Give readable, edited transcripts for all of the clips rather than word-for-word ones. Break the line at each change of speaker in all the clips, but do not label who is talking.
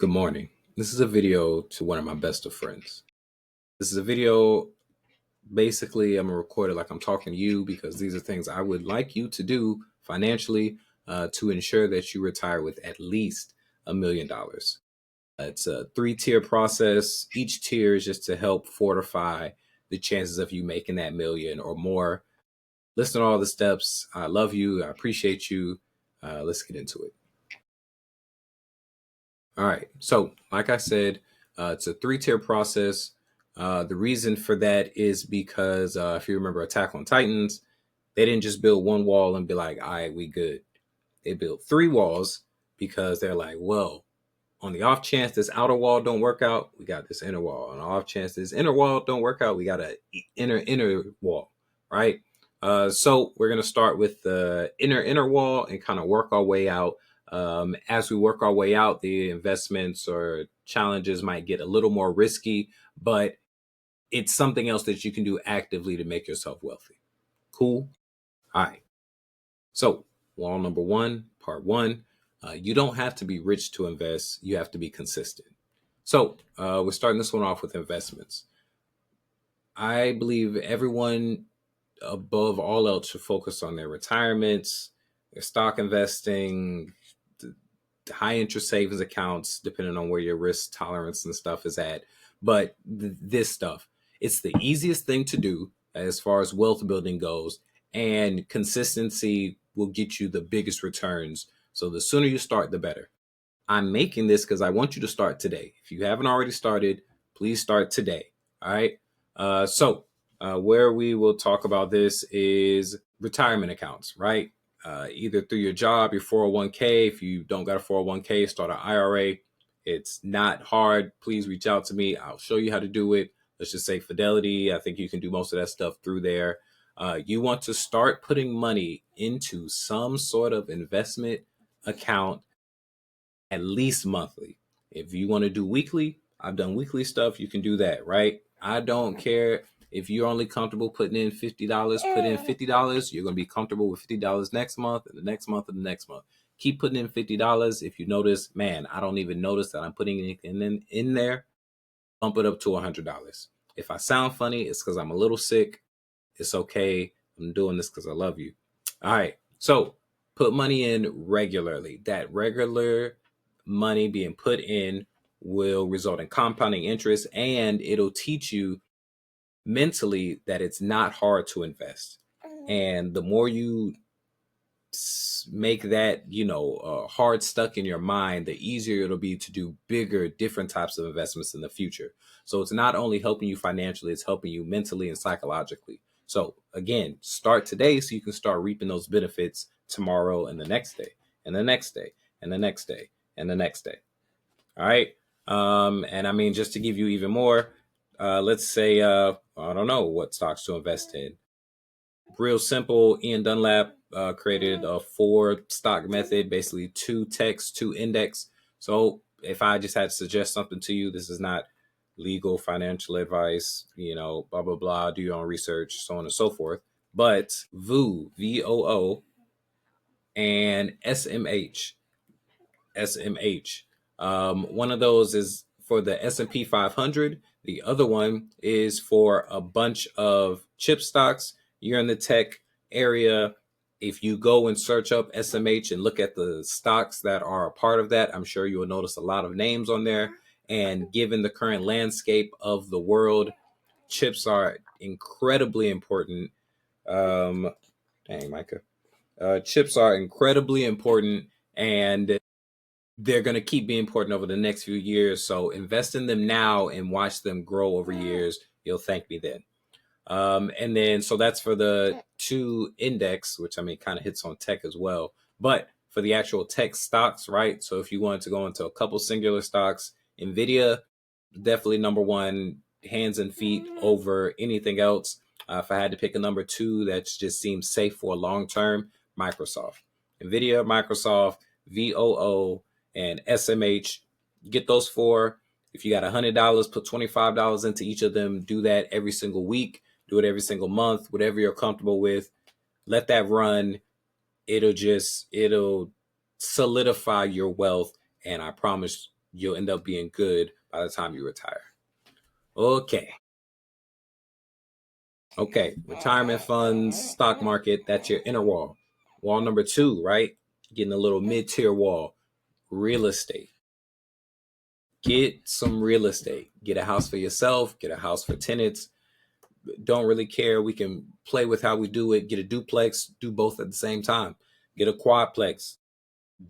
Good morning. This is a video to one of my best of friends. This is a video, basically, I'm gonna record it like I'm talking to you because these are things I would like you to do financially to ensure that you retire with at least $1 million. It's a 3-tier process. Each tier is just to help fortify the chances of you making that million or more. Listen to all the steps. I love you. I appreciate you. Let's get into it. All right. So, like I said, it's a 3-tier process. The reason for that is because if you remember Attack on Titans, they didn't just build one wall and be like, all right, we good. They built 3 walls because they're like, well, on the off chance this outer wall don't work out, we got this inner wall. On the off chance this inner wall don't work out, we got a inner wall, right? So we're going to start with the inner wall and kind of work our way out. As we work our way out, the investments or challenges might get a little more risky, but it's something else that you can do actively to make yourself wealthy. Cool. All right. So, wall number 1, part 1. You don't have to be rich to invest. You have to be consistent. So, we're starting this one off with investments. I believe everyone, above all else, should focus on their retirements, their stock investing, high interest savings accounts, depending on where your risk tolerance and stuff is at. But this stuff, it's the easiest thing to do as far as wealth building goes, and consistency will get you the biggest returns. So the sooner you start, the better. I'm making this because I want you to start today. If you haven't already started, please start today. All right. Where we will talk about this is retirement accounts, right? Either through your job, your 401k. If you don't got a 401k, start an IRA. It's not hard. Please reach out to me. I'll show you how to do it. Let's just say Fidelity. I think you can do most of that stuff through there. You want to start putting money into some sort of investment account at least monthly. If you want to do weekly, I've done weekly stuff. You can do that, right? I don't care if you're only comfortable putting in $50, put in $50. You're going to be comfortable with $50 next month and the next month and the next month. Keep putting in $50. If you notice, man, I don't even notice that I'm putting anything in there, bump it up to $100. If I sound funny, it's because I'm a little sick. It's okay. I'm doing this because I love you. All right. So put money in regularly. That regular money being put in will result in compounding interest, and it'll teach you mentally that it's not hard to invest. And the more you make that, hard stuck in your mind, the easier it'll be to do bigger, different types of investments in the future. So it's not only helping you financially, it's helping you mentally and psychologically. So again, start today so you can start reaping those benefits tomorrow and the next day and the next day and the next day and the next day. All right. And I mean, just to give you even more, let's say, I don't know what stocks to invest in. Real simple. Ian Dunlap created a 4-stock method, basically 2 techs, 2 index. So if I just had to suggest something to you, this is not legal financial advice, blah, blah, blah, do your own research, so on and so forth. But VOO, VOO, and SMH. One of those is for the S&P 500. The other one is for a bunch of chip stocks. You're in the tech area. If you go and search up SMH and look at the stocks that are a part of that, I'm sure you will notice a lot of names on there. And given the current landscape of the world, chips are incredibly important. Dang, Micah. Chips are incredibly important, and they're going to keep being important over the next few years. So invest in them now and watch them grow over years. You'll thank me then. And then, so that's for the 2 index, which I mean, kind of hits on tech as well. But for the actual tech stocks, right? So if you wanted to go into a couple singular stocks, NVIDIA, definitely number 1, hands and feet over anything else. If I had to pick a number 2 that just seems safe for long term, Microsoft. NVIDIA, Microsoft, VOO, and SMH. Get those 4. If you got $100, put $25 into each of them. Do that every single week. Do it every single month, whatever you're comfortable with. Let that run. It'll solidify your wealth. And I promise you'll end up being good by the time you retire. Okay. Okay. Retirement funds, stock market, that's your inner wall. Wall number two, right? Getting a little mid tier wall, real estate. Get some real estate. Get a house for yourself, get a house for tenants. Don't really care. We can play with how we do it. Get a duplex, do both at the same time. Get a quadplex,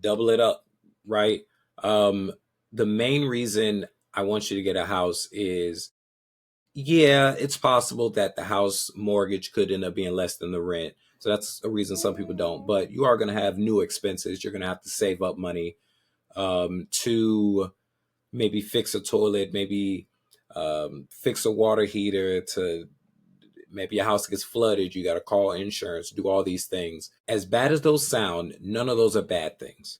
double it up, right? Um, the main reason I want you to get a house is, yeah, it's possible that the house mortgage could end up being less than the rent. So that's a reason some people don't. But you are going to have new expenses. You're going to have to save up money to maybe fix a toilet, maybe fix a water heater, to maybe a house gets flooded. You got to call insurance, do all these things. As bad as those sound, none of those are bad things.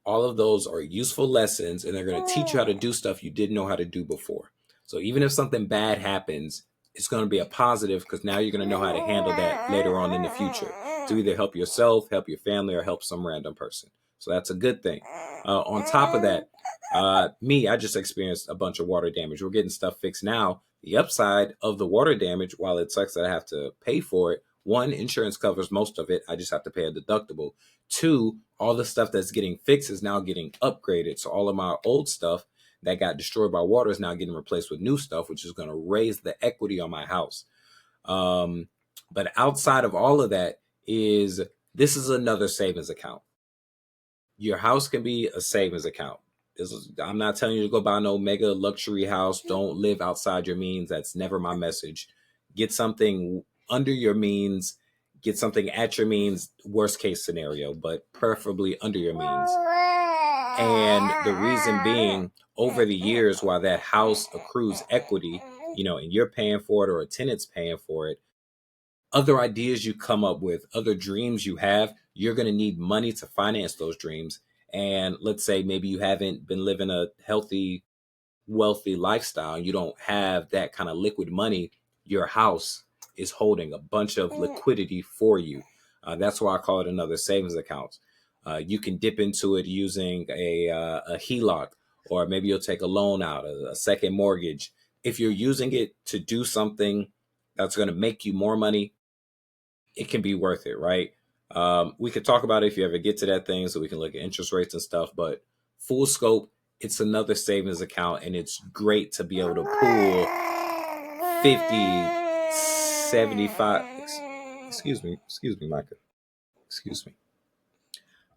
All of those are useful lessons, and they're going to teach you how to do stuff you didn't know how to do before. So even if something bad happens, it's going to be a positive, because now you're going to know how to handle that later on in the future to either help yourself, help your family, or help some random person. So that's a good thing. On top of that, I just experienced a bunch of water damage. We're getting stuff fixed now. The upside of the water damage, while it sucks that I have to pay for it, one, insurance covers most of it. I just have to pay a deductible. Two, all the stuff that's getting fixed is now getting upgraded. So all of my old stuff that got destroyed by water is now getting replaced with new stuff, which is going to raise the equity on my house. But outside of all of that, this is another savings account. Your house can be a savings account. I'm not telling you to go buy no mega luxury house. Don't live outside your means. That's never my message. Get something under your means. Get something at your means, worst case scenario, but preferably under your means. And the reason being, over the years, while that house accrues equity, and you're paying for it or a tenant's paying for it, other ideas you come up with, other dreams you have, you're going to need money to finance those dreams. And let's say maybe you haven't been living a healthy, wealthy lifestyle, and you don't have that kind of liquid money. Your house is holding a bunch of liquidity for you. That's why I call it another savings account. You can dip into it using a HELOC, or maybe you'll take a loan out, a second mortgage. If you're using it to do something that's going to make you more money, it can be worth it, right? We could talk about it if you ever get to that thing, so we can look at interest rates and stuff. But full scope, it's another savings account, and it's great to be able to pull 50, 75. Excuse me, Micah. Excuse me.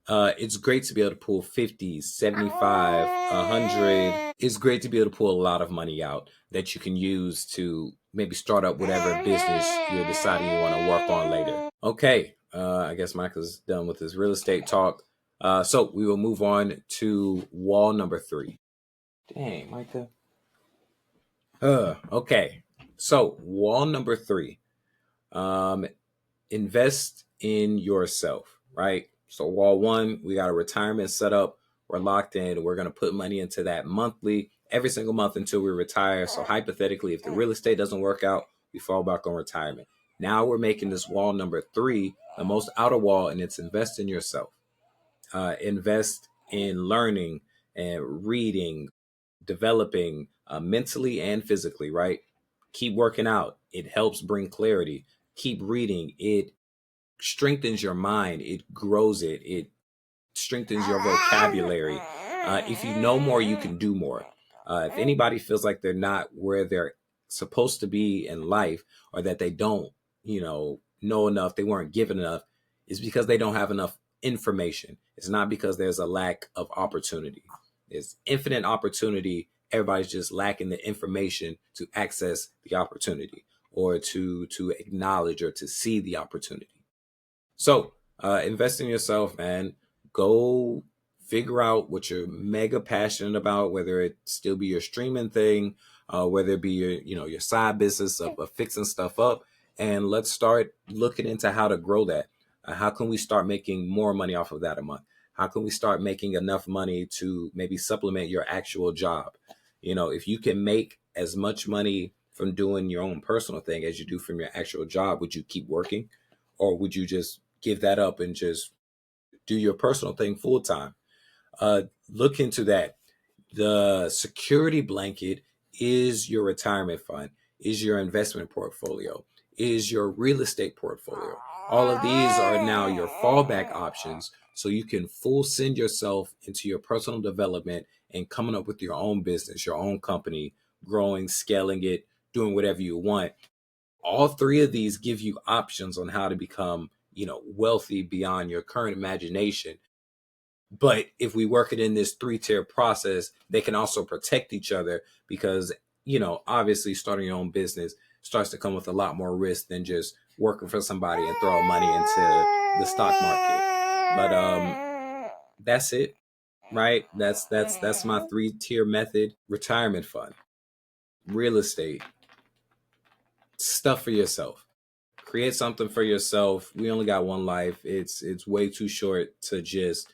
It's great to be able to pull 50, 75, 100. It's great to be able to pull a lot of money out that you can use to maybe start up whatever business you're deciding you want to work on later. Okay, I guess Micah's done with his real estate talk. So we will move on to wall number 3. Dang, Micah. Okay, so wall number 3. Invest in yourself, right? So wall 1, we got a retirement set up. We're locked in. We're going to put money into that monthly, every single month until we retire. So hypothetically, if the real estate doesn't work out, we fall back on retirement. Now we're making this wall number 3, the most outer wall, and it's invest in yourself. Invest in learning and reading, developing mentally and physically, right? Keep working out. It helps bring clarity. Keep reading. It strengthens your mind. It grows it. It strengthens your vocabulary. If you know more, you can do more. If anybody feels like they're not where they're supposed to be in life, or that they don't, know enough, they weren't given enough, it's because they don't have enough information. It's not because there's a lack of opportunity. There's infinite opportunity. Everybody's just lacking the information to access the opportunity, or to acknowledge or to see the opportunity. So invest in yourself, man. Go figure out what you're mega passionate about, whether it still be your streaming thing, whether it be your side business of fixing stuff up. And let's start looking into how to grow that. How can we start making more money off of that a month? How can we start making enough money to maybe supplement your actual job? If you can make as much money from doing your own personal thing as you do from your actual job, would you keep working? Or would you just give that up and just do your personal thing full time? Look into that. The security blanket is your retirement fund, is your investment portfolio, is your real estate portfolio. All of these are now your fallback options, so you can full send yourself into your personal development and coming up with your own business, your own company, growing, scaling it, doing whatever you want. All three of these give you options on how to become, wealthy beyond your current imagination. But if we work it in this three-tier process, they can also protect each other because, obviously starting your own business starts to come with a lot more risk than just working for somebody and throwing money into the stock market. But that's it, right? That's my three-tier method. Retirement fund, real estate, stuff for yourself. Create something for yourself. We only got one life. It's way too short to just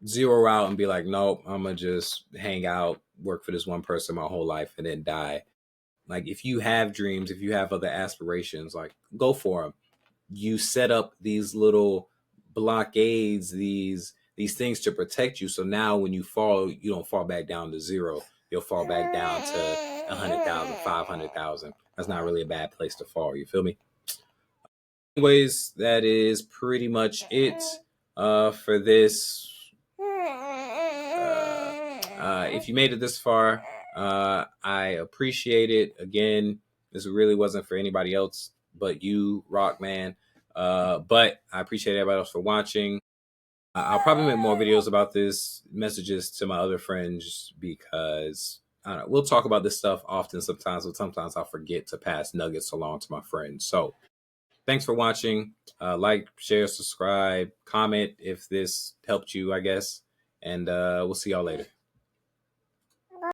zero out and be like, nope, I'm gonna just hang out, work for this one person my whole life, and then die. Like, if you have dreams, if you have other aspirations, like, go for them. You set up these little blockades, these things to protect you. So now when you fall, you don't fall back down to zero. You'll fall back down to 100,000, 500,000. That's not really a bad place to fall. You feel me? Anyways, that is pretty much it for this. If you made it this far, I appreciate it. Again, this really wasn't for anybody else but you, Rockman. But I appreciate everybody else for watching. I'll probably make more videos about this, messages to my other friends, because I don't know, we'll talk about this stuff often sometimes, but sometimes I'll forget to pass nuggets along to my friends. So thanks for watching. Like, share, subscribe, comment if this helped you, I guess. And we'll see y'all later.